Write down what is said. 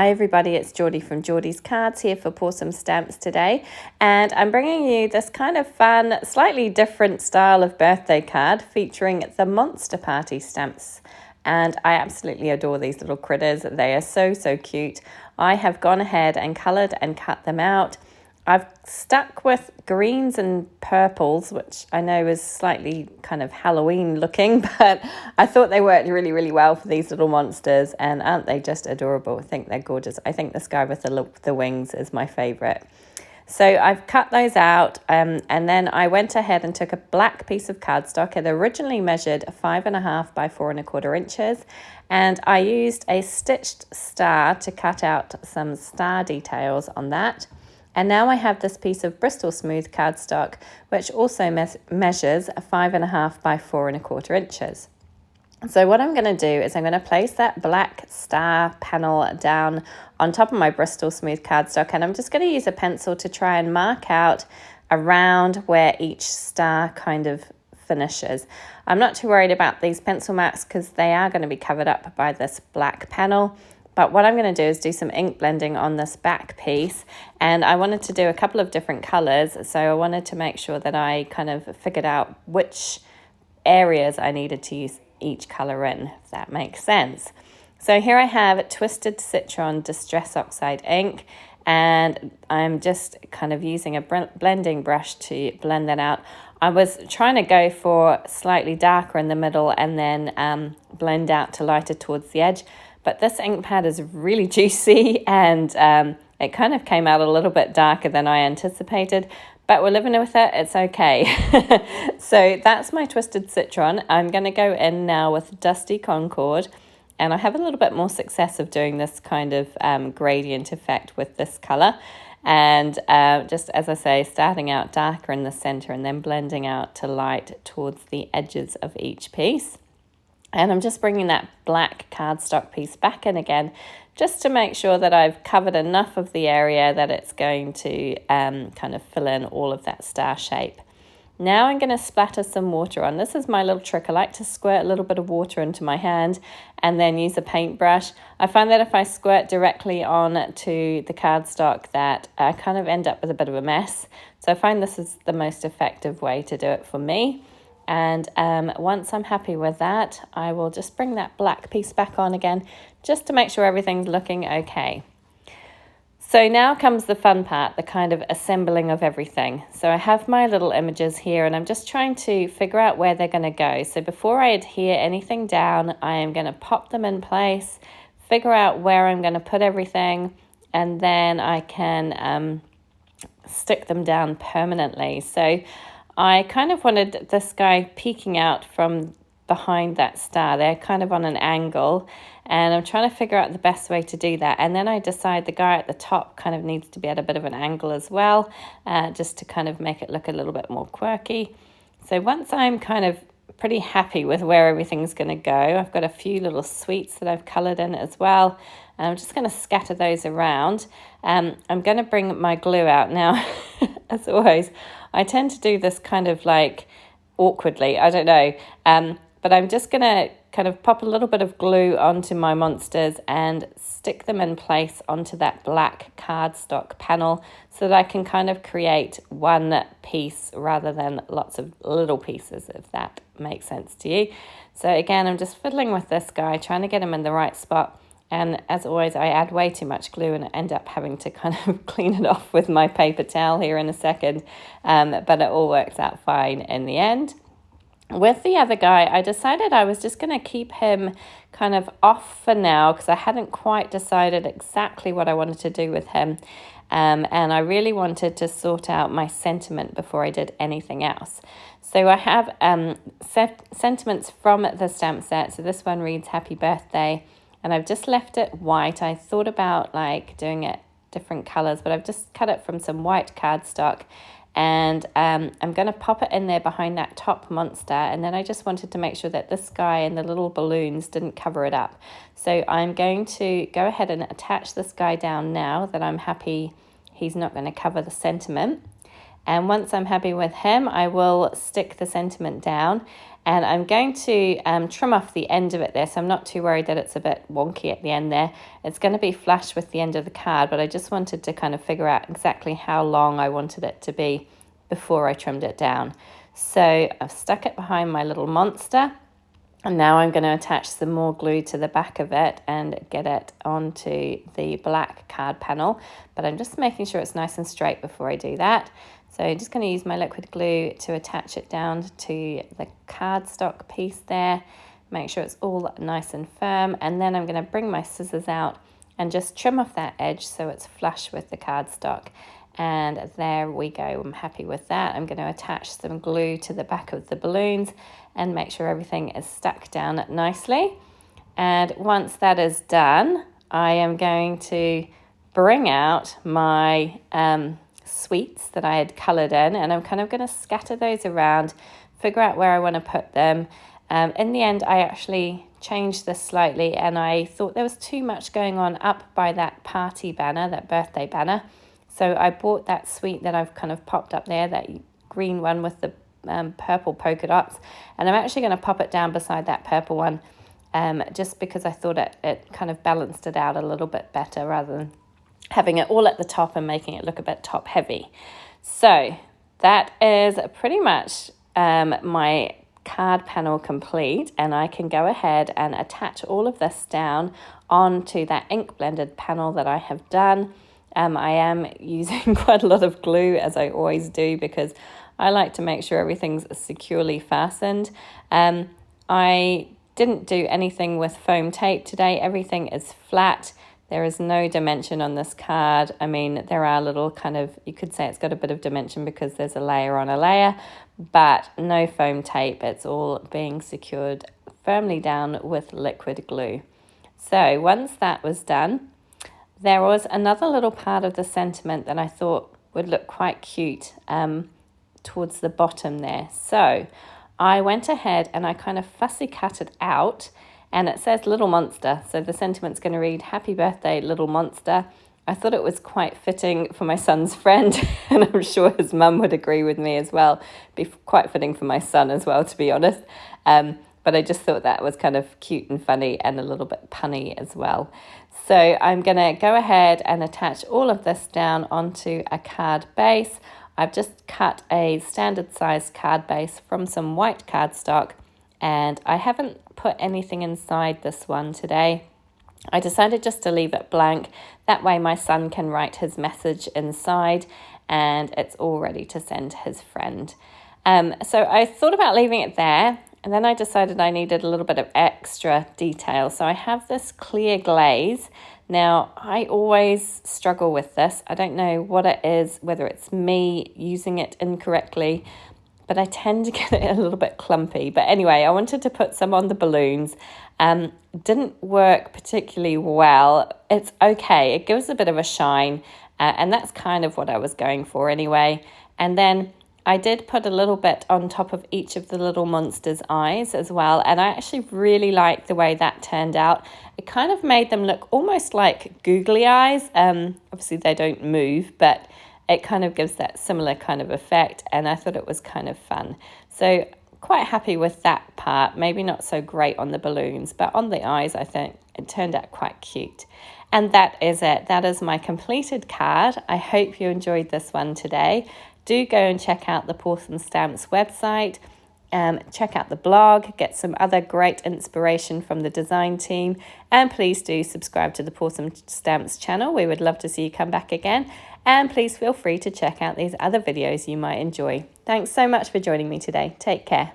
Hi everybody, it's Geordie from Geordie's Cards here for Pawsome Stamps today, and I'm bringing you this kind of fun, slightly different style of birthday card featuring the Monster Party stamps. And I absolutely adore these little critters. They are so cute. I have gone ahead and coloured and cut them out. I've stuck with greens and purples, which I know is slightly kind of Halloween looking, but I thought they worked really well for these little monsters, and aren't they just adorable? I think they're gorgeous. I think this guy with the wings is my favourite. So I've cut those out, and then I went ahead and took a black piece of cardstock. It originally measured 5.5 by 4.25 inches, and I used a stitched star to cut out some star details on that. And now I have this piece of Bristol Smooth cardstock, which also measures 5.5 by 4.25 inches. So what I'm going to do is I'm going to place that black star panel down on top of my Bristol Smooth cardstock, and I'm just going to use a pencil to try and mark out around where each star kind of finishes. I'm not too worried about these pencil marks because they are going to be covered up by this black panel. But what I'm going to do is do some ink blending on this back piece, and I wanted to do a couple of different colours, so I wanted to make sure that I kind of figured out which areas I needed to use each colour in, if that makes sense. So here I have Twisted Citron Distress Oxide ink, and I'm just kind of using a blending brush to blend that out. I was trying to go for slightly darker in the middle and then blend out to lighter towards the edge. But this ink pad is really juicy, and it kind of came out a little bit darker than I anticipated, but we're living with it, it's okay. So that's my Twisted Citron. I'm going to go in now with Dusty Concord, and I have a little bit more success of doing this kind of gradient effect with this colour. And just as I say, starting out darker in the centre and then blending out to light towards the edges of each piece. And I'm just bringing that black cardstock piece back in again, just to make sure that I've covered enough of the area that it's going to kind of fill in all of that star shape. Now I'm going to splatter some water on. This is my little trick. I like to squirt a little bit of water into my hand and then use a paintbrush. I find that if I squirt directly on to the cardstock, that I kind of end up with a bit of a mess. So I find this is the most effective way to do it for me. And once I'm happy with that, I will just bring that black piece back on again, just to make sure everything's looking okay. So now comes the fun part, the kind of assembling of everything. So I have my little images here, and I'm just trying to figure out where they're going to go. So before I adhere anything down, I am going to pop them in place, figure out where I'm going to put everything, and then I can stick them down permanently. So I kind of wanted this guy peeking out from behind that star. They're kind of on an angle, and I'm trying to figure out the best way to do that. And then I decide the guy at the top kind of needs to be at a bit of an angle as well, just to kind of make it look a little bit more quirky. So once I'm kind of pretty happy with where everything's going to go, I've got a few little sweets that I've coloured in as well, and I'm just going to scatter those around. I'm going to bring my glue out now. As always, I tend to do this kind of like awkwardly, I don't know, but I'm just going to kind of pop a little bit of glue onto my monsters and stick them in place onto that black cardstock panel so that I can kind of create one piece rather than lots of little pieces, if that makes sense to you. So again, I'm just fiddling with this guy, trying to get him in the right spot. And as always, I add way too much glue and end up having to kind of clean it off with my paper towel here in a second. But it all works out fine in the end. With the other guy, I decided I was just going to keep him kind of off for now because I hadn't quite decided exactly what I wanted to do with him. And I really wanted to sort out my sentiment before I did anything else. So I have sentiments from the stamp set. So this one reads Happy Birthday. And I've just left it white. I thought about like doing it different colours, but I've just cut it from some white cardstock. And I'm going to pop it in there behind that top monster. And then I just wanted to make sure that this guy and the little balloons didn't cover it up. So I'm going to go ahead and attach this guy down now that I'm happy he's not going to cover the sentiment. And once I'm happy with him, I will stick the sentiment down. And I'm going to trim off the end of it there, so I'm not too worried that it's a bit wonky at the end there. It's going to be flush with the end of the card, but I just wanted to kind of figure out exactly how long I wanted it to be before I trimmed it down. So I've stuck it behind my little monster, and now I'm going to attach some more glue to the back of it and get it onto the black card panel. But I'm just making sure it's nice and straight before I do that. So I'm just going to use my liquid glue to attach it down to the cardstock piece there. Make sure it's all nice and firm. And then I'm going to bring my scissors out and just trim off that edge so it's flush with the cardstock. And there we go. I'm happy with that. I'm going to attach some glue to the back of the balloons and make sure everything is stuck down nicely. And once that is done, I am going to bring out my sweets that I had coloured in, and I'm kind of going to scatter those around, figure out where I want to put them. In the end, I actually changed this slightly, and I thought there was too much going on up by that party banner, that birthday banner. So I bought that sweet that I've kind of popped up there, that green one with the purple polka dots, and I'm actually going to pop it down beside that purple one, just because I thought it kind of balanced it out a little bit better rather than having it all at the top and making it look a bit top heavy. So that is pretty much my card panel complete, and I can go ahead and attach all of this down onto that ink blended panel that I have done. I am using quite a lot of glue, as I always do, because I like to make sure everything's securely fastened. I didn't do anything with foam tape today. Everything is flat. There is no dimension on this card. I mean, there are little kind of, you could say it's got a bit of dimension because there's a layer on a layer, but no foam tape. It's all being secured firmly down with liquid glue. So once that was done, there was another little part of the sentiment that I thought would look quite cute towards the bottom there. So I went ahead and I kind of fussy cut it out. And it says Little Monster, so the sentiment's going to read, Happy Birthday, Little Monster. I thought it was quite fitting for my son's friend, and I'm sure his mum would agree with me as well. Be quite fitting for my son as well, to be honest. But I just thought that was kind of cute and funny and a little bit punny as well. So I'm going to go ahead and attach all of this down onto a card base. I've just cut a standard size card base from some white cardstock, and I haven't put anything inside this one today. I decided just to leave it blank. That way my son can write his message inside and it's all ready to send his friend. So I thought about leaving it there, and then I decided I needed a little bit of extra detail. So I have this clear glaze. Now, I always struggle with this. I don't know what it is, whether it's me using it incorrectly, but I tend to get it a little bit clumpy. But anyway, I wanted to put some on the balloons. Didn't work particularly well. It's okay. It gives a bit of a shine, and that's kind of what I was going for anyway. And then I did put a little bit on top of each of the little monsters' eyes as well, and I actually really liked the way that turned out. It kind of made them look almost like googly eyes. Obviously, they don't move, but it kind of gives that similar kind of effect, and I thought it was kind of fun. So quite happy with that part. Maybe not so great on the balloons, but on the eyes, I think it turned out quite cute. And that is it. That is my completed card. I hope you enjoyed this one today. Do go and check out the Pawsome Stamps website. Check out the blog, get some other great inspiration from the design team, and please do subscribe to the Pawsome Stamps channel. We would love to see you come back again, and please feel free to check out these other videos you might enjoy. Thanks so much for joining me today. Take care.